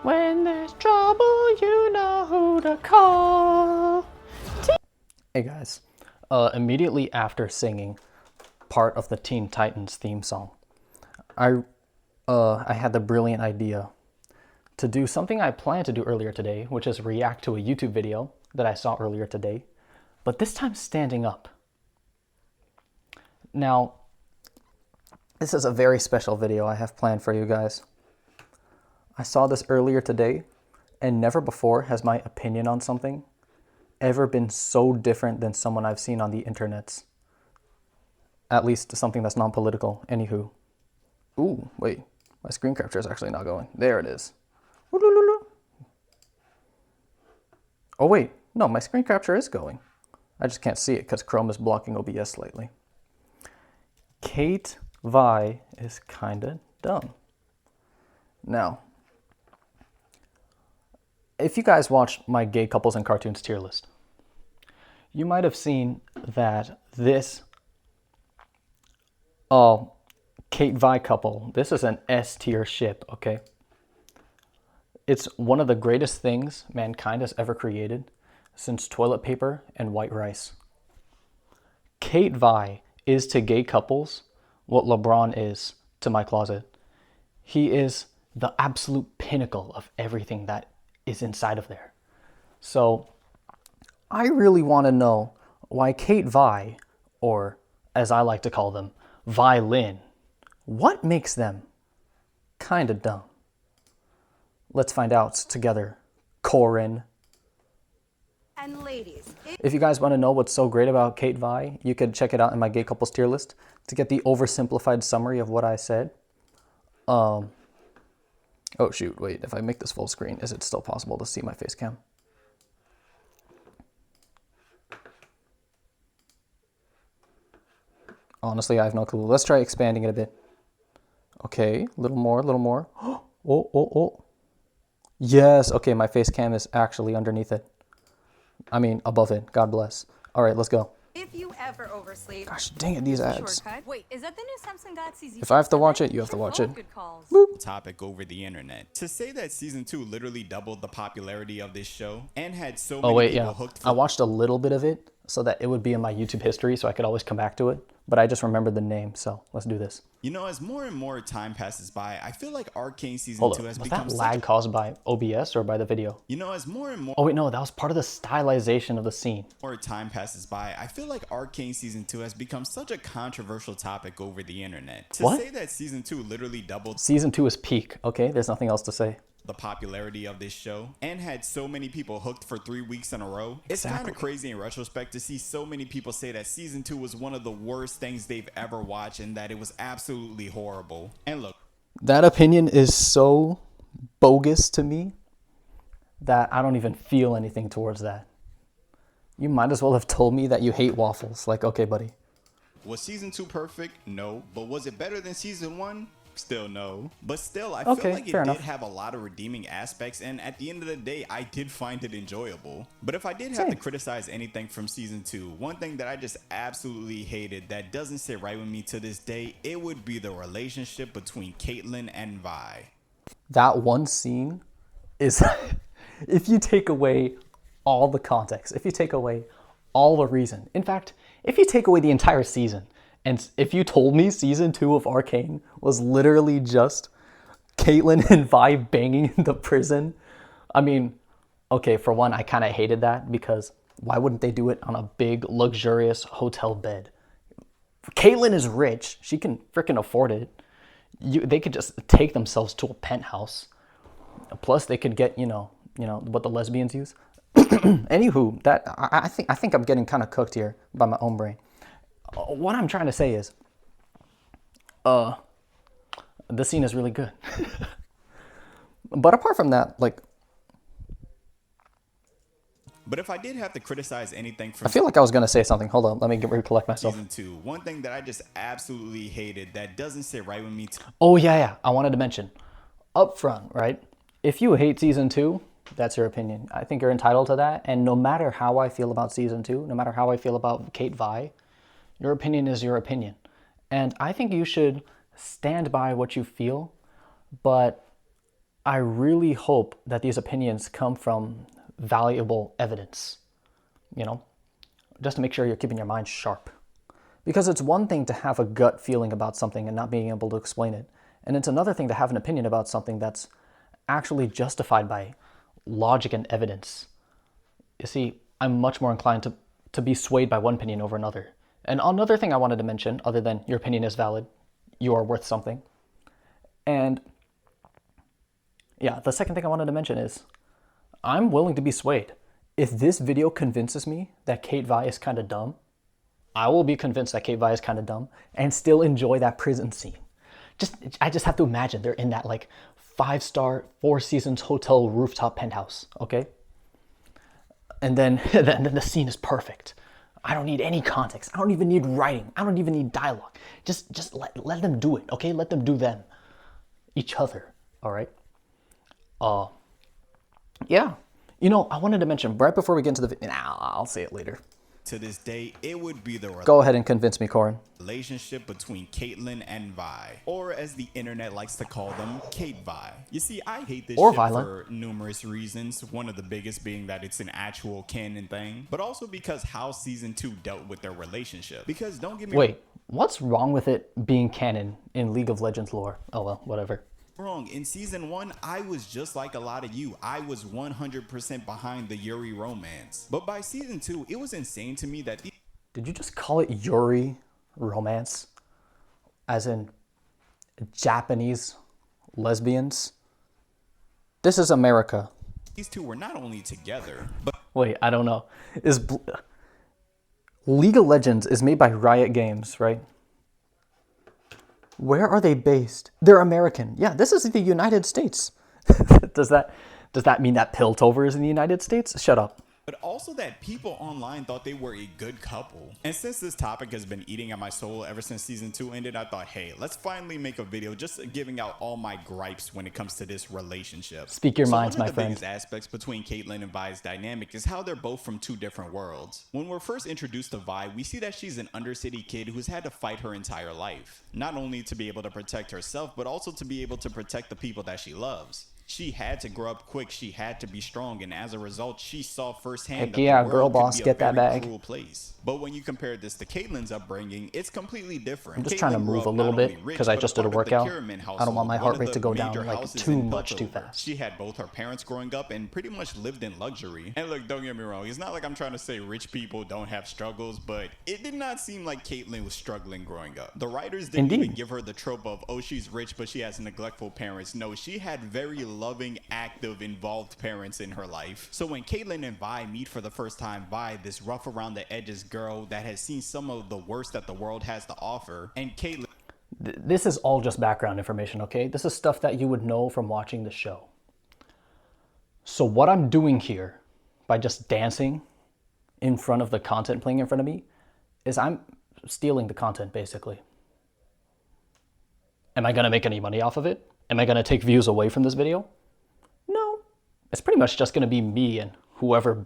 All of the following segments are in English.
When there's trouble, you know who to call. Hey guys, immediately after singing part of the Teen Titans theme song, I had the brilliant idea to do something I planned to do earlier today, which is react to a YouTube video that I saw earlier today, but this time standing up. Now, this is a very special video I have planned for you guys. I saw this earlier today, and never before has my opinion on something ever been so different than someone I've seen on the internets. At least something that's non-political. Anywho. Ooh, wait. My screen capture is actually not going. There it is. Oh wait, no, my screen capture is going. I just can't see it because Chrome is blocking OBS slightly. CaitVi is kinda dumb. Now, if you guys watched my gay couples and cartoons tier list, you might have seen that this CaitVi couple, this is an S tier ship, okay? It's one of the greatest things mankind has ever created since toilet paper and white rice. CaitVi is to gay couples what LeBron is to my closet. He is the absolute pinnacle of everything that is inside of there. So I really want to know why CaitVi, or as I like to call them, Violyn, what makes them kind of dumb? Let's find out together, Corin. And ladies, if you guys want to know what's so great about CaitVi, you could check it out in my gay couples tier list to get the oversimplified summary of what I said. Oh shoot, wait, if I make this full screen, is it still possible to see my face cam? Honestly, I have no clue. Let's try expanding it a bit. Okay, a little more, a little more. Oh. Yes, okay, my face cam is actually underneath it. I mean, above it. God bless. All right, let's go. if you ever oversleep, Gosh, dang it, these ads. shortcut. Wait, is that the new Samsung Galaxy Z? If I have to watch it, you have to watch it. Good calls. Topic over the internet. To say that season 2 literally doubled the popularity of this show and had so Oh many wait, people yeah. hooked I watched a little bit of it so that it would be in my YouTube history so I could always come back to it. But I just remembered the name, so let's do this. You know, as more and more time passes by, I feel like Arcane season Hold 2 up, has was become that such lag caused by OBS or by the video? You know, as more and Oh wait, no, that was part of the stylization of the scene. more time passes by, I feel like Arcane season 2 has become such a controversial topic over the internet. To What? say that season 2 literally doubled Season 2 is peak, okay? There's nothing else to say. the popularity of this show and had so many people hooked for 3 weeks in a row. It's kind Exactly. of crazy in retrospect to see so many people say that season 2 was one of the worst things they've ever watched and that it was absolutely horrible. And look, That opinion is so bogus to me that I don't even feel anything towards that. You might as well have told me that you hate waffles. Like, okay, buddy. was season 2 perfect? No. But was it better than season 1? Still no. But still, I Okay, feel like it fair did enough. have a lot of redeeming aspects, and at the end of the day, I did find it enjoyable. But if I did have Same. to criticize anything from season 2, one thing that I just absolutely hated that doesn't sit right with me to this day, it would be the relationship between Caitlyn and Vi. That one scene is, if you take away all the context, if you take away all the reason, in fact, if you take away the entire season, and if you told me season 2 of Arcane was literally just Caitlyn and Vi banging in the prison, I mean, okay, for one, I kind of hated that because why wouldn't they do it on a big, luxurious hotel bed? Caitlyn is rich. She can freaking afford it. They could just take themselves to a penthouse. Plus, they could get, you know what the lesbians use. Anywho, I think I'm getting kind of cooked here by my own brain. What I'm trying to say is, the scene is really good. But apart from that, like, But if I did have to criticize anything from I feel like I was gonna say something. Hold on, let me recollect myself. season 2, one thing that I just absolutely hated that doesn't sit right with me Oh yeah, I wanted to mention up front, right? If you hate season 2, that's your opinion. I think you're entitled to that. And no matter how I feel about season 2, no matter how I feel about CaitVi, your opinion is your opinion. And I think you should stand by what you feel, but I really hope that these opinions come from valuable evidence, you know, just to make sure you're keeping your mind sharp. Because it's one thing to have a gut feeling about something and not being able to explain it. And it's another thing to have an opinion about something that's actually justified by logic and evidence. You see, I'm much more inclined to be swayed by one opinion over another. And another thing I wanted to mention, other than your opinion is valid, you are worth something. And yeah, the second thing I wanted to mention is I'm willing to be swayed. If this video convinces me that CaitVi is kind of dumb, I will be convinced that CaitVi is kind of dumb and still enjoy that prison scene. I just have to imagine they're in that like 5-star, 4 seasons hotel rooftop penthouse, okay? And then, then the scene is perfect. I don't need any context. I don't even need writing. I don't even need dialogue. Just let them do it, okay? Let them do them. Each other, all right? Yeah. You know, I wanted to mention, right before we get into the video, I'll say it later. To this day, it would be the Go ahead and convince me, Corin. relationship between Caitlyn and Vi, or as the internet likes to call them, CaitVi. You see, I hate this Or shit Violyn. for numerous reasons, one of the biggest being that it's an actual canon thing, but also because how season 2 dealt with their relationship. Because don't get me Wait, what's wrong with it being canon in League of Legends lore? Oh well, whatever. wrong. In season 1, I was just like a lot of you. I was 100% behind the Yuri romance. But by season 2, it was insane to me that Did you just call it Yuri romance? As in Japanese lesbians? This is America. these two were not only together, but Wait, I don't know. League of Legends is made by Riot Games, right? Where are they based? They're American. Yeah, this is the United States. Does that mean that Piltover is in the United States? Shut up. also that people online thought they were a good couple. And since this topic has been eating at my soul ever since season 2 ended, I thought, hey, let's finally make a video just giving out all my gripes when it comes to this relationship. Speak your minds, my One of the friend. biggest aspects between Caitlyn and Vi's dynamic is how they're both from 2 different worlds. When we're first introduced to Vi, we see that she's an undercity kid who's had to fight her entire life. Not only to be able to protect herself, but also to be able to protect the people that she loves. She had to grow up quick, she had to be strong, and as a result, she saw firsthand Heck that yeah, the girl world boss, could be get a that very bag. cruel place. But when you compare this to Caitlyn's upbringing, it's completely different. I'm just trying to Caitlyn grew move a up little not only bit rich, because I but just did a part of the workout. Kierman I don't want my household, heart one rate of to the go down major like houses too in much too Piltover. fast. She had both her parents growing up and pretty much lived in luxury. And look, don't get me wrong, it's not like I'm trying to say rich people don't have struggles, but it did not seem like Caitlyn was struggling growing up. The writers didn't Indeed. even give her the trope of, oh, she's rich, but she has neglectful parents. No, she had very loving, active, involved parents in her life. So when Caitlyn and Vi meet for the first time, Vi, this rough around the edges girl that has seen some of the worst that the world has to offer, and Caitlyn This is all just background information, okay? This is stuff that you would know from watching the show. So what I'm doing here, by just dancing in front of the content playing in front of me, is I'm stealing the content, basically. Am I gonna make any money off of it? Am I gonna take views away from this video? No. It's pretty much just gonna be me and whoever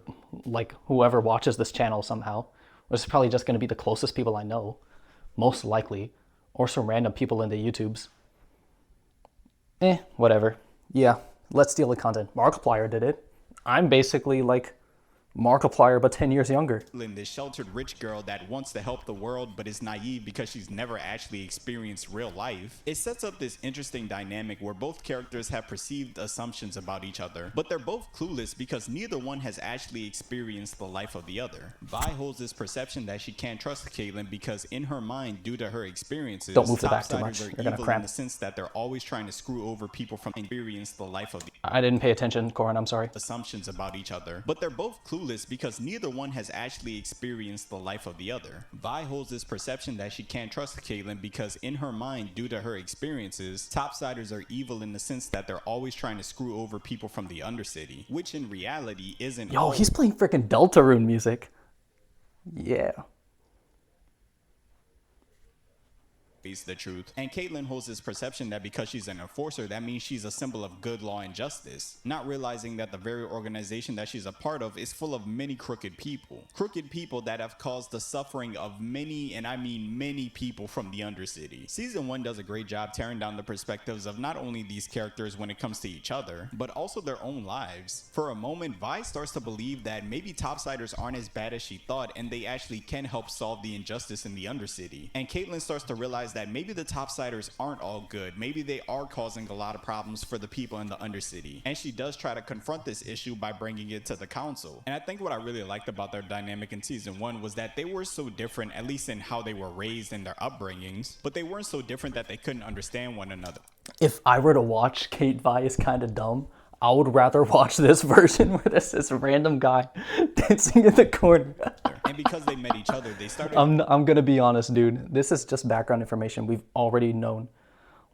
watches this channel somehow. It's probably just gonna be the closest people I know, most likely, or some random people in the YouTubes. Whatever. Yeah, let's steal the content. Markiplier did it. I'm basically like Markiplier, but 10 years younger. this sheltered rich girl that wants to help the world but is naive because she's never actually experienced real life. It sets up this interesting dynamic where both characters have perceived assumptions about each other, but they're both clueless because neither one has actually experienced the life of the other. Vi holds this perception that she can't trust Caitlyn because in her mind, due to her experiences, Don't move the back too Topsiders much. are You're gonna evil in cramp. the sense that they're always trying to screw over people from experience the life of the I didn't pay attention, Corin, I'm sorry. assumptions about each other, but they're both clueless because neither one has actually experienced the life of the other. Vi holds this perception that she can't trust Caitlyn because in her mind, due to her experiences, Topsiders are evil in the sense that they're always trying to screw over people from the Undercity, which in reality isn't. Yo, he's playing freaking Deltarune music. Yeah. face the truth. And Caitlyn holds this perception that because she's an enforcer, that means she's a symbol of good law and justice, not realizing that the very organization that she's a part of is full of many crooked people that have caused the suffering of many, and I mean many people from the Undercity. Season 1 does a great job tearing down the perspectives of not only these characters when it comes to each other, but also their own lives. For a moment, Vi starts to believe that maybe Topsiders aren't as bad as she thought, and they actually can help solve the injustice in the Undercity. And Caitlyn starts to realize that maybe the Topsiders aren't all good. Maybe they are causing a lot of problems for the people in the Undercity. And she does try to confront this issue by bringing it to the council. And I think what I really liked about their dynamic in season 1 was that they were so different, at least in how they were raised and their upbringings, but they weren't so different that they couldn't understand one another. If I were to watch CaitVi Is Kinda Dumb, I would rather watch this version where there's this random guy dancing in the corner. And because they met each other, they started... I'm gonna be honest, dude. This is just background information we've already known.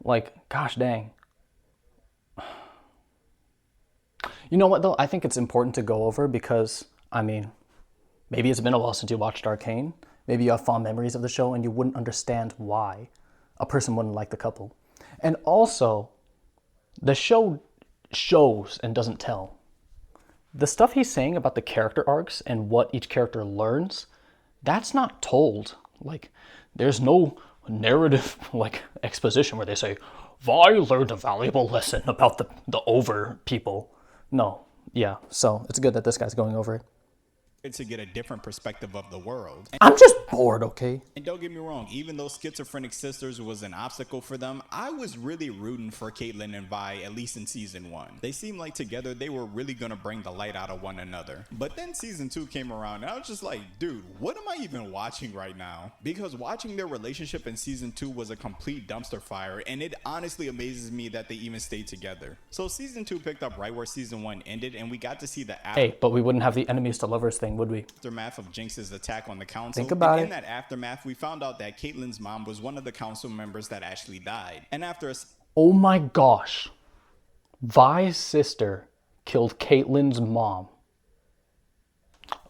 Like, gosh dang. You know what, though? I think it's important to go over because, I mean, maybe it's been a while since you watched Arcane. Maybe you have fond memories of the show and you wouldn't understand why a person wouldn't like the couple. And also, the show shows and doesn't tell. The stuff he's saying about the character arcs and what each character learns, that's not told. Like, there's no narrative, like, exposition where they say, Vi learned a valuable lesson about the over people. No. Yeah, so it's good that this guy's going over it. To get a different perspective of the world. I'm just bored, okay? And don't get me wrong, even though schizophrenic sisters was an obstacle for them, I was really rooting for Caitlyn and Vi, at least in season 1. They seemed like together they were really gonna bring the light out of one another. But then season 2 came around and I was just like, dude, what am I even watching right now? Because watching their relationship in season 2 was a complete dumpster fire, and it honestly amazes me that they even stayed together. So season 2 picked up right where season 1 ended, and we got to see the Hey, but we wouldn't have the enemies to lovers thing, would we? Aftermath of Jinx's attack on the council. Think about it. In that aftermath, we found out that Caitlyn's mom was one of the council members that actually died. And after a... Oh my gosh. Vi's sister killed Caitlyn's mom.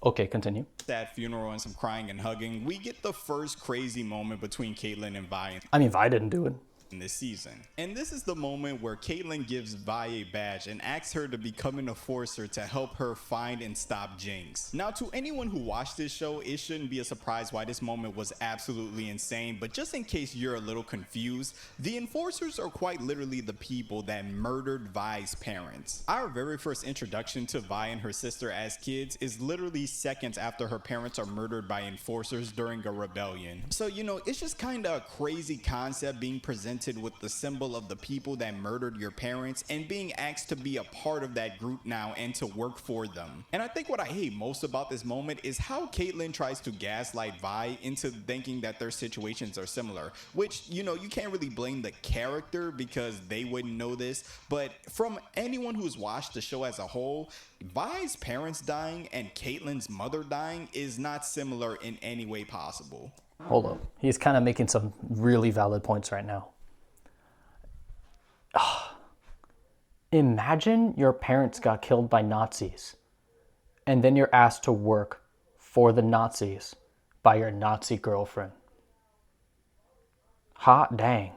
Okay, continue. Sad funeral and some crying and hugging, we get the first crazy moment between Caitlyn and Vi. I mean, Vi didn't do it. In this season. And this is the moment where Caitlyn gives Vi a badge and asks her to become an enforcer to help her find and stop Jinx. Now, to anyone who watched this show, it shouldn't be a surprise why this moment was absolutely insane, but just in case you're a little confused, the enforcers are quite literally the people that murdered Vi's parents. Our very first introduction to Vi and her sister as kids is literally seconds after her parents are murdered by enforcers during a rebellion. So, you know, it's just kind of a crazy concept being presented with the symbol of the people that murdered your parents and being asked to be a part of that group now and to work for them. And I think what I hate most about this moment is how Caitlyn tries to gaslight Vi into thinking that their situations are similar, which, you know, you can't really blame the character because they wouldn't know this, but from anyone who's watched the show as a whole, Vi's parents dying and Caitlyn's mother dying is not similar in any way possible. Hold up. He's kind of making some really valid points right now. Imagine your parents got killed by Nazis, and then you're asked to work for the Nazis by your Nazi girlfriend. Hot dang.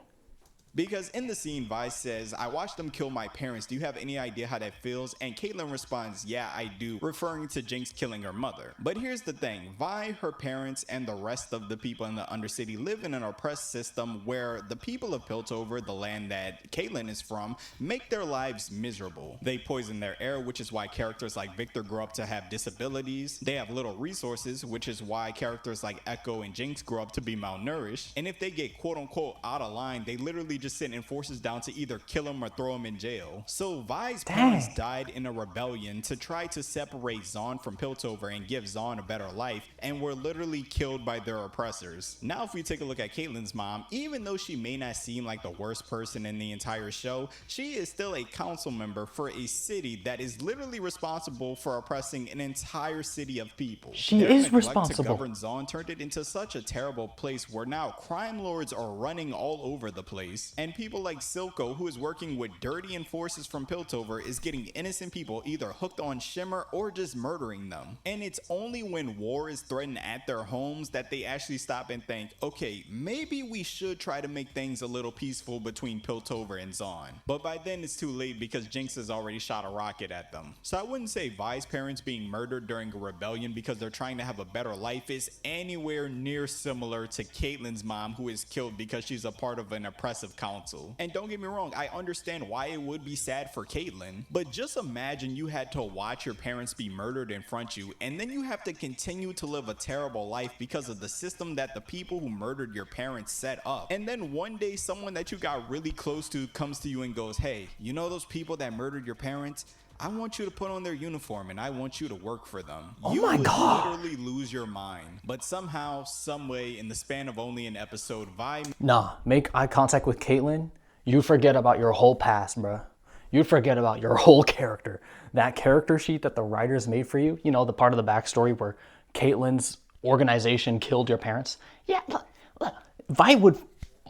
Because in the scene, Vi says, I watched them kill my parents. Do you have any idea how that feels? And Caitlyn responds, yeah, I do, referring to Jinx killing her mother. But here's the thing. Vi, her parents, and the rest of the people in the Undercity live in an oppressed system where the people of Piltover, the land that Caitlyn is from, make their lives miserable. They poison their air, which is why characters like Victor grow up to have disabilities. They have little resources, which is why characters like Echo and Jinx grow up to be malnourished. And if they get quote-unquote out of line, they literally just send enforcers down to either kill him or throw him in jail. So Vi's parents died in a rebellion to try to separate Zaun from Piltover and give Zaun a better life, and were literally killed by their oppressors. Now if we take a look at Caitlyn's mom, even though she may not seem like the worst person in the entire show, she is still a council member for a city that is literally responsible for oppressing an entire city of people. She is responsible. To govern Zaun turned it into such a terrible place where now crime lords are running all over the place. And people like Silco, who is working with dirty enforcers from Piltover, is getting innocent people either hooked on Shimmer or just murdering them. And it's only when war is threatened at their homes that they actually stop and think, okay, maybe we should try to make things a little peaceful between Piltover and Zaun. But by then it's too late because Jinx has already shot a rocket at them. So I wouldn't say Vi's parents being murdered during a rebellion because they're trying to have a better life is anywhere near similar to Caitlyn's mom, who is killed because she's a part of an oppressive council. And don't get me wrong, I understand why it would be sad for Caitlyn, but just imagine you had to watch your parents be murdered in front of you, and then you have to continue to live a terrible life because of the system that the people who murdered your parents set up. And then one day someone that you got really close to comes to you and goes, hey, you know those people that murdered your parents? I want you to put on their uniform and I want you to work for them. Oh you my would God. literally lose your mind. But somehow, some way, in the span of only an episode, Vi... Nah, make eye contact with Caitlyn, you forget about your whole past, bruh. You'd forget about your whole character. That character sheet that the writers made for you, you know, the part of the backstory where Caitlyn's organization killed your parents. Yeah, look, Vi would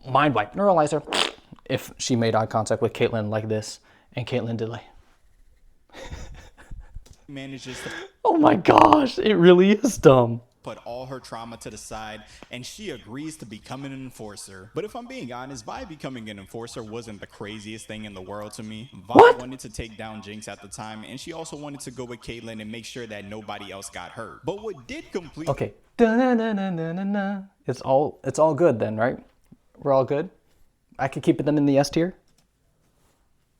mind wipe, neuralize her, if she made eye contact with Caitlyn like this, and Caitlyn did like... manages to Oh my gosh, it really is dumb. put all her trauma to the side, and she agrees to become an enforcer. But if I'm being honest, Vi becoming an enforcer wasn't the craziest thing in the world to me. Vi What? wanted to take down Jinx at the time, and she also wanted to go with Caitlyn and make sure that nobody else got hurt. But what did complete... Okay. Da-na-na-na-na-na. It's all good then, right? We're all good? I could keep them in the S tier?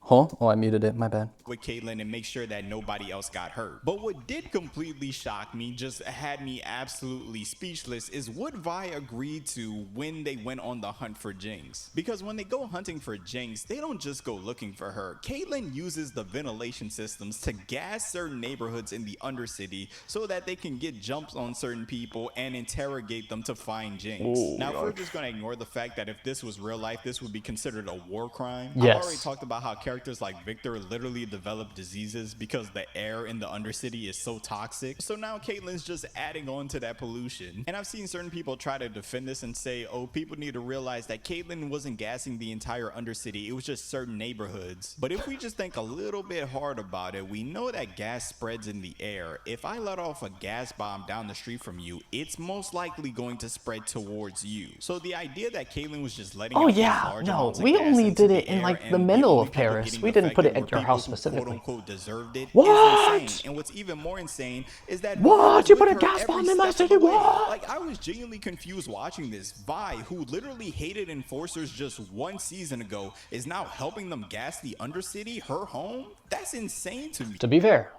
Huh? Oh, I muted it. My bad. with Caitlyn and make sure that nobody else got hurt. But what did completely shock me, just had me absolutely speechless, is what Vi agreed to when they went on the hunt for Jinx. Because when they go hunting for Jinx, they don't just go looking for her. Caitlyn uses the ventilation systems to gas certain neighborhoods in the Undercity so that they can get jumps on certain people and interrogate them to find Jinx. Oh, now, if we're just going to ignore the fact that if this was real life, this would be considered a war crime. Yes. I've already talked about how characters like Victor literally develop diseases because the air in the Undercity is so toxic. So now Caitlyn's just adding on to that pollution. And I've seen certain people try to defend this and say, oh, people need to realize that Caitlyn wasn't gassing the entire Undercity. It was just certain neighborhoods. But if we just think a little bit hard about it, we know that gas spreads in the air. If I let off a gas bomb down the street from you, it's most likely going to spread towards you. So the idea that Caitlyn was just letting Oh out these yeah, large no, amounts of we gas only into did the it in air like the and middle only of people Paris. getting We didn't put it affected at your were house people who, specifically. quote unquote deserved it. What? Is insane. And what's even more insane is that What? Vi was You with put a her gas every bomb in my step of city? the way. What? Like, I was genuinely confused watching this. Vi, who literally hated enforcers just one season ago, is now helping them gas the Undercity, her home? That's insane to me. To be fair,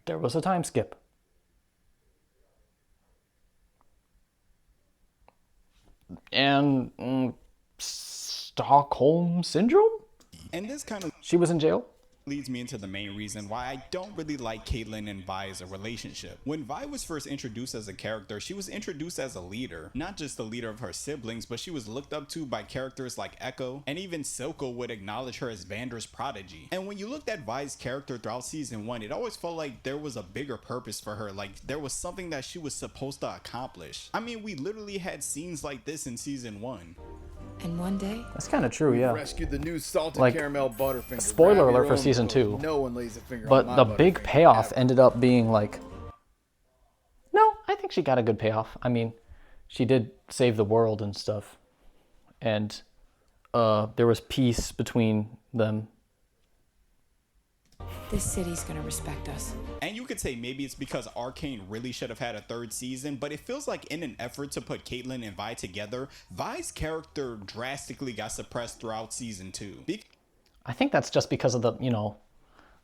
there was a time skip. And Stockholm Syndrome? And this kind of She was in jail? leads me into the main reason why I don't really like Caitlyn and Vi as a relationship. When Vi was first introduced as a character, she was introduced as a leader. Not just the leader of her siblings, but she was looked up to by characters like Echo, and even Silco would acknowledge her as Vander's prodigy. And when you looked at Vi's character throughout season 1, it always felt like there was a bigger purpose for her, like there was something that she was supposed to accomplish. I mean, we literally had scenes like this in season 1. And one day, That's kind of true, yeah. Rescued the new salted Like, caramel Butterfinger. spoiler Grab your alert for own season food. 2. No one lays a finger on But my the big Butterfinger, payoff ever. ended up being like, no, I think she got a good payoff. I mean, she did save the world and stuff. And there was peace between them. this city's gonna respect us. And you could say maybe it's because Arcane really should have had a third season, but it feels like in an effort to put Caitlyn and Vi together, Vi's character drastically got suppressed throughout season 2. I think that's just because of the, you know,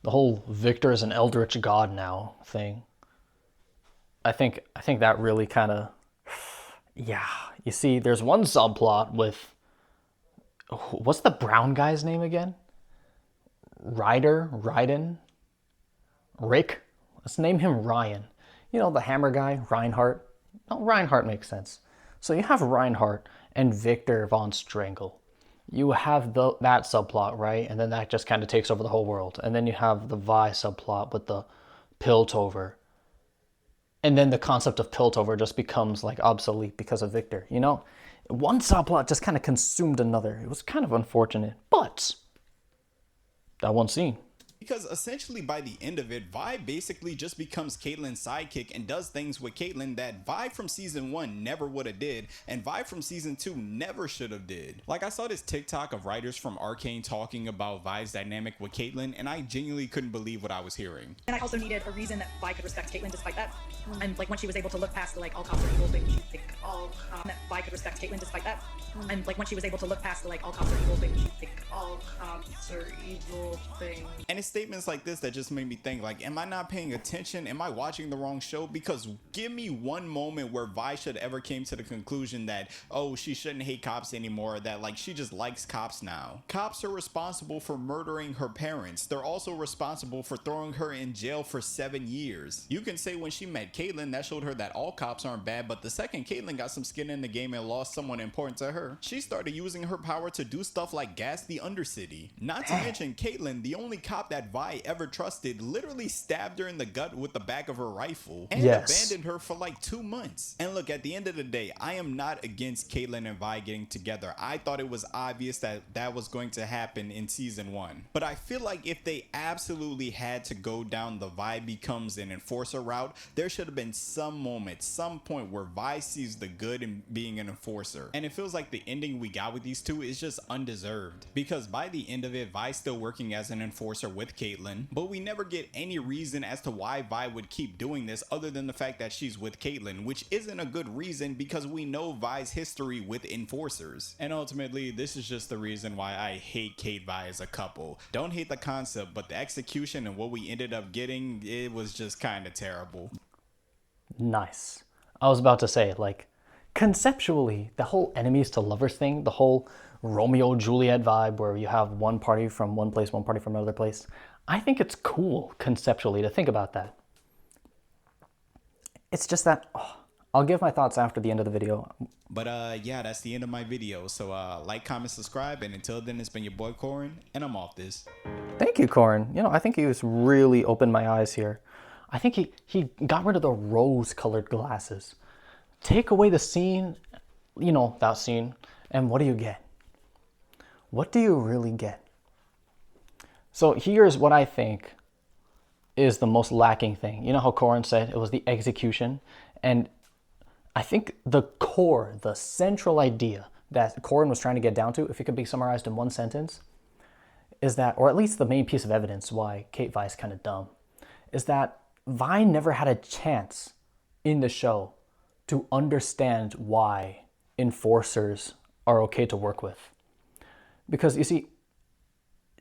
the whole Victor is an eldritch god now thing. I think that really kind of, yeah. You see, there's one subplot with, what's the brown guy's name again? Ryden? Rick? Let's name him Ryan. You know, the hammer guy, Reinhardt. No, Reinhardt makes sense. So you have Reinhardt and Victor von Strangle. You have that subplot, right? And then that just kind of takes over the whole world. And then you have the Vi subplot with the Piltover. And then the concept of Piltover just becomes like obsolete because of Victor. You know, one subplot just kind of consumed another. It was kind of unfortunate, but that one scene. Because essentially by the end of it, Vi basically just becomes Caitlyn's sidekick and does things with Caitlyn that Vi from season 1 never would have did, and Vi from season 2 never should have did. Like, I saw this TikTok of writers from Arcane talking about Vi's dynamic with Caitlyn, and I genuinely couldn't believe what I was hearing. And I also needed a reason that Vi could respect Caitlyn despite that. And like when she was able to look past the like all cops are evil thing, like all that Vi could respect Caitlyn despite that. And like when she was able to look past the like all cops are evil thing, like all cops are evil thing. And it's statements like this that just made me think, like, am I not paying attention? Am I watching the wrong show? Because give me one moment where Vi should ever came to the conclusion that, oh, she shouldn't hate cops anymore, that like she just likes cops now. Cops are responsible for murdering her parents. They're also responsible for throwing her in jail for 7 years. You can say when she met Caitlyn, that showed her that all cops aren't bad, but the second Caitlyn got some skin in the game and lost someone important to her, she started using her power to do stuff like gas the Undercity. Not to mention Caitlyn, the only cop that Vi ever trusted, literally stabbed her in the gut with the back of her rifle and abandoned her for like 2 months. And look, at the end of the day, I am not against Caitlyn and Vi getting together. I thought it was obvious that that was going to happen in season 1. But I feel like if they absolutely had to go down the Vi becomes an enforcer route, there should have been some moment, some point where Vi sees the good in being an enforcer. And it feels like the ending we got with these two is just undeserved. Because by the end of it, Vi's still working as an enforcer with Caitlyn, but we never get any reason as to why Vi would keep doing this other than the fact that she's with Caitlyn, which isn't a good reason because we know Vi's history with enforcers. And ultimately, this is just the reason why I hate CaitVi as a couple. Don't hate the concept, but the execution and what we ended up getting, it was just kind of terrible. Nice. I was about to say, like, conceptually, the whole enemies to lovers thing, the whole Romeo Juliet vibe where you have one party from one place, one party from another place, I think it's cool conceptually to think about that. It's just that, I'll give my thoughts after the end of the video. But yeah, that's the end of my video. So like, comment, subscribe, and until then, it's been your boy Corin, and I'm off this. Thank you, Corin. You know, I think he was really opened my eyes here. I think he got rid of the rose-colored glasses. Take away the scene, you know, that scene, and what do you get? What do you really get? So here's what I think is the most lacking thing. You know how Corin said it was the execution? And I think the core, the central idea that Corin was trying to get down to, if it could be summarized in one sentence, is that, or at least the main piece of evidence why CaitVi is kind of dumb, is that Vi never had a chance in the show to understand why enforcers are okay to work with. Because you see,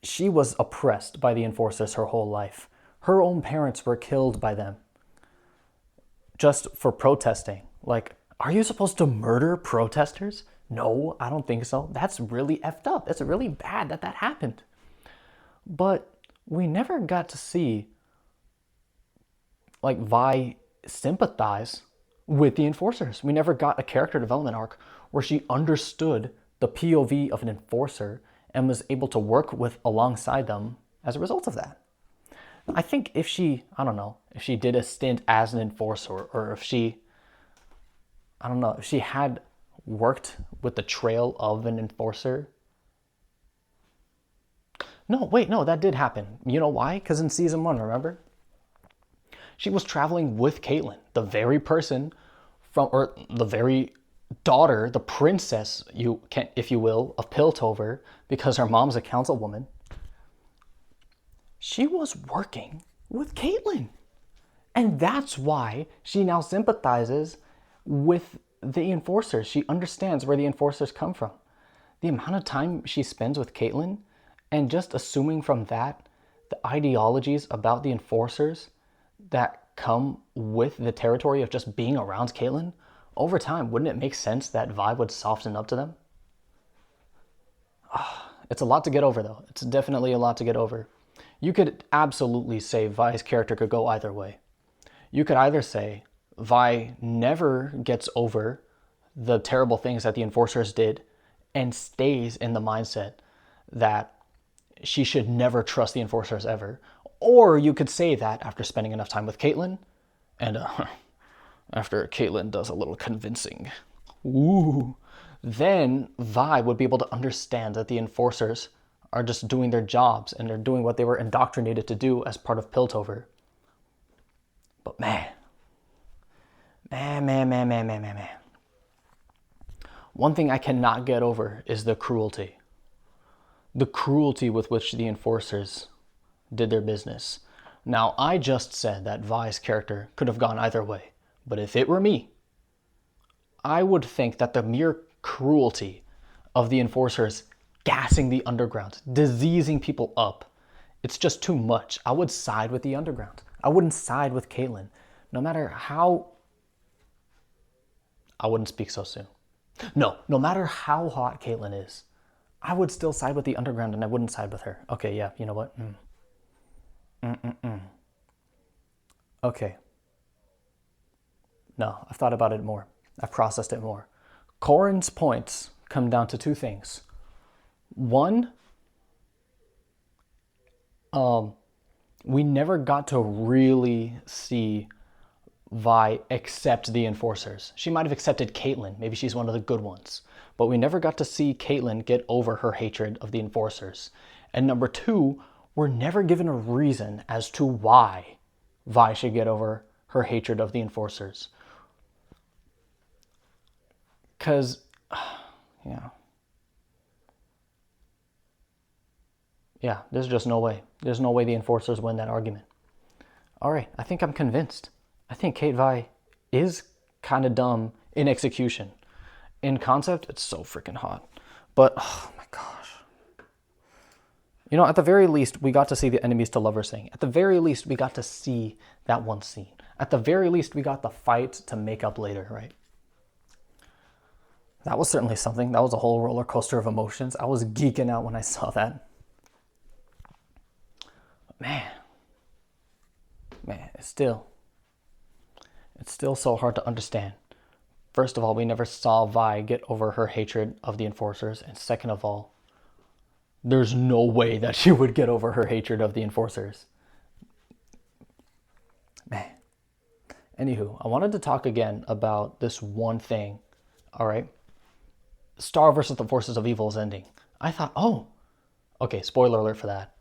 she was oppressed by the enforcers her whole life. Her own parents were killed by them just for protesting. Like, are you supposed to murder protesters? No, I don't think so. That's really effed up. It's really bad that that happened. But we never got to see like Vi sympathize with the enforcers. We never got a character development arc where she understood the POV of an enforcer and was able to work with alongside them as a result of that. I think if she, I don't know, if she did a stint as an enforcer, or if she, I don't know, if she had worked with the trail of an enforcer. No, wait, no, that did happen. You know why? Because in season 1, remember? She was traveling with Caitlyn, the very person from, or the very daughter, the princess, you can, if you will, of Piltover, because her mom's a councilwoman. She was working with Caitlyn. And that's why she now sympathizes with the enforcers. She understands where the enforcers come from. The amount of time she spends with Caitlyn, and just assuming from that, the ideologies about the enforcers that come with the territory of just being around Caitlyn, over time, wouldn't it make sense that Vi would soften up to them? It's a lot to get over, though. It's definitely a lot to get over. You could absolutely say Vi's character could go either way. You could either say Vi never gets over the terrible things that the enforcers did and stays in the mindset that she should never trust the enforcers ever. Or you could say that after spending enough time with Caitlyn, and after Caitlyn does a little convincing, then Vi would be able to understand that the enforcers are just doing their jobs and they're doing what they were indoctrinated to do as part of Piltover. But man. One thing I cannot get over is the cruelty. The cruelty with which the enforcers did their business. Now, I just said that Vi's character could have gone either way. But if it were me, I would think that the mere cruelty of the enforcers gassing the underground, diseasing people up, it's just too much. I would side with the underground. I wouldn't side with Caitlyn. No matter how... I wouldn't speak so soon. No matter how hot Caitlyn is, I would still side with the underground and I wouldn't side with her. Okay, yeah, you know what? Okay. No, I've thought about it more. I've processed it more. Corin's points come down to two things. One, we never got to really see Vi accept the enforcers. She might have accepted Caitlyn. Maybe she's one of the good ones. But we never got to see Caitlyn get over her hatred of the enforcers. And number two, we're never given a reason as to why Vi should get over her hatred of the enforcers. Because, yeah, there's just no way. There's no way the enforcers win that argument. All right, I think I'm convinced. I think CaitVi is kind of dumb in execution. In concept, it's so freaking hot. But, oh my gosh. You know, at the very least, we got to see the enemies to lovers thing. At the very least, we got to see that one scene. At the very least, we got the fight to make up later, right? That was certainly something. That was a whole roller coaster of emotions. I was geeking out when I saw that. Man, it's still so hard to understand. First of all, we never saw Vi get over her hatred of the enforcers. And second of all, there's no way that she would get over her hatred of the enforcers. Man. Anywho, I wanted to talk again about this one thing. All right. Star versus the Forces of Evil is ending. I thought, oh, okay, spoiler alert for that.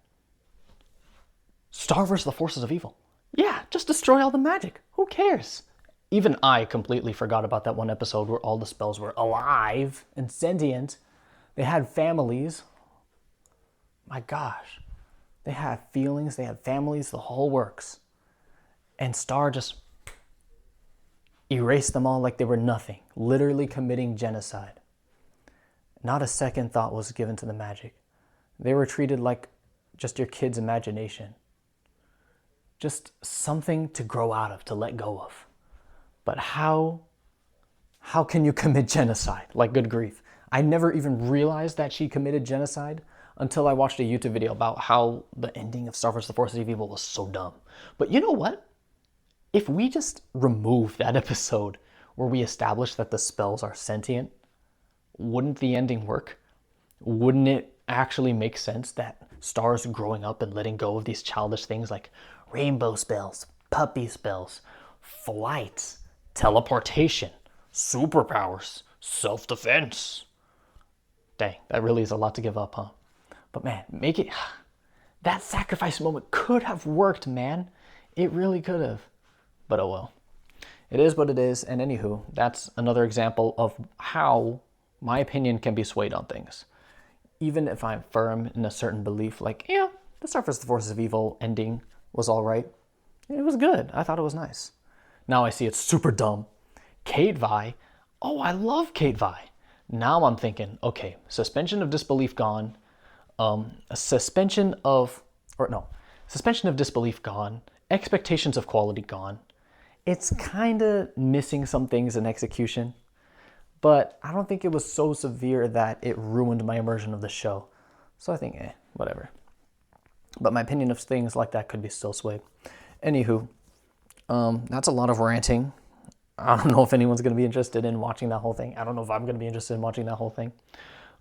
Star versus the Forces of Evil. Yeah, just destroy all the magic. Who cares? Even I completely forgot about that one episode where all the spells were alive and sentient. They had families. My gosh. They had feelings, they had families, the whole works. And Star just erased them all like they were nothing, literally committing genocide. Not a second thought was given to the magic. They were treated like just your kid's imagination. Just something to grow out of, to let go of. But how can you commit genocide? Like, good grief. I never even realized that she committed genocide until I watched a YouTube video about how the ending of Star vs. the Forces of Evil was so dumb. But you know what? If we just remove that episode where we establish that the spells are sentient, wouldn't the ending work? Wouldn't it actually make sense that Star's growing up and letting go of these childish things like rainbow spells, puppy spells, flight, teleportation, superpowers, self-defense? Dang, that really is a lot to give up, huh? But man, make it... That sacrifice moment could have worked, man. It really could have. But oh well. It is what it is, and anywho, that's another example of how my opinion can be swayed on things. Even if I'm firm in a certain belief, like, yeah, the Star vs. the Forces of Evil ending was all right. It was good. I thought it was nice. Now I see it's super dumb. CaitVi. Oh, I love CaitVi. Now I'm thinking, okay, suspension of disbelief gone. Suspension of disbelief gone. Expectations of quality gone. It's kind of missing some things in execution, but I don't think it was so severe that it ruined my immersion of the show. So I think, whatever. But my opinion of things like that could be still swayed. Anywho, that's a lot of ranting. I don't know if anyone's going to be interested in watching that whole thing. I don't know if I'm going to be interested in watching that whole thing.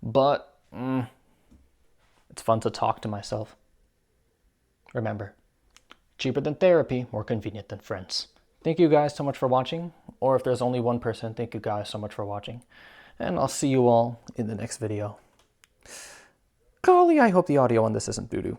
But it's fun to talk to myself. Remember, cheaper than therapy, more convenient than friends. Thank you guys so much for watching. Or if there's only one person, thank you guys so much for watching. and I'll see you all in the next video. Golly, I hope the audio on this isn't doo-doo.